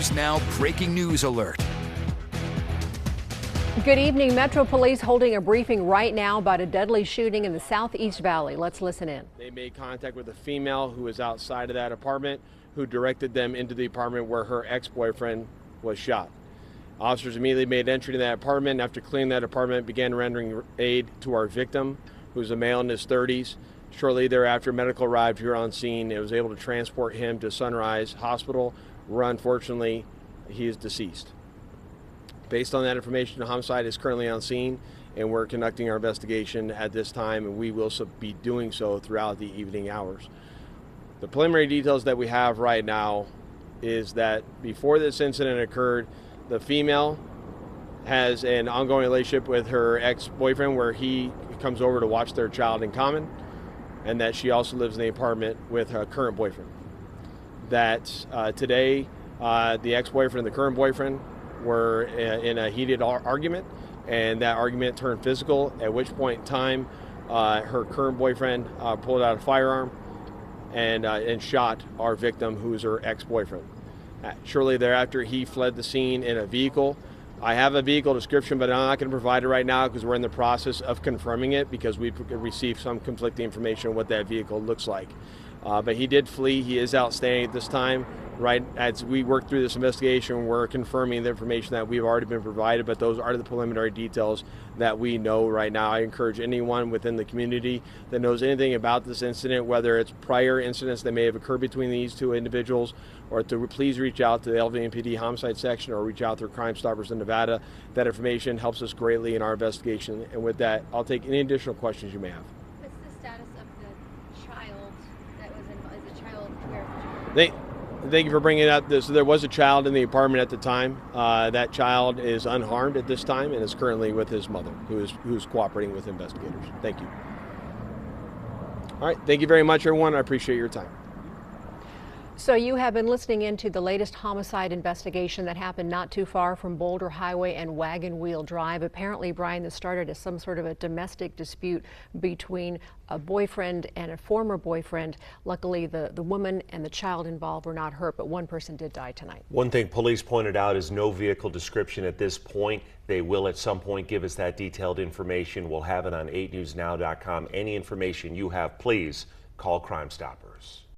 News Now breaking news alert. Good evening. Metro Police holding a briefing right now about a deadly shooting in the Southeast Valley. Let's listen in. They made contact with a female who was outside of that apartment, who directed them into the apartment where her ex-boyfriend was shot. Officers immediately made entry to that apartment. After clearing that apartment, began rendering aid to our victim, who's a male in his 30s. Shortly thereafter, medical arrived here on scene. It was able to transport him to Sunrise Hospital, where unfortunately he is deceased. Based on that information, the homicide is currently on scene, and we're conducting our investigation at this time, and we will be doing so throughout the evening hours. The preliminary details that we have right now is that before this incident occurred, the female has an ongoing relationship with her ex-boyfriend where he comes over to watch their child in common, and that she also lives in the apartment with her current boyfriend. That today, the ex-boyfriend and the current boyfriend were in a heated argument, and that argument turned physical, at which point in time her current boyfriend pulled out a firearm and shot our victim, who is her ex-boyfriend. Shortly thereafter, he fled the scene in a vehicle. I have a vehicle description, but I'm not going to provide it right now because we're in the process of confirming it, because we've received some conflicting information on what that vehicle looks like. But he did flee. He is outstanding at this time. Right as we work through this investigation, we're confirming the information that we've already been provided, but those are the preliminary details that we know right now. I encourage anyone within the community that knows anything about this incident, whether it's prior incidents that may have occurred between these two individuals, or to please reach out to the LVMPD homicide section or reach out to Crime Stoppers in Nevada. That information helps us greatly in our investigation. And with that, I'll take any additional questions you may have. What's the status of the child that was involved? Is the child where? Thank you for bringing it up. There was a child in the apartment at the time. That child is unharmed at this time and is currently with his mother, who's cooperating with investigators. Thank you. All right. Thank you very much, everyone. I appreciate your time. So you have been listening into the latest homicide investigation that happened not too far from Boulder Highway and Wagon Wheel Drive. Apparently, Brian, this started as some sort of a domestic dispute between a boyfriend and a former boyfriend. Luckily, the woman and the child involved were not hurt, but one person did die tonight. One thing police pointed out is no vehicle description at this point. They will at some point give us that detailed information. We'll have it on 8newsnow.com. Any information you have, please call Crime Stoppers.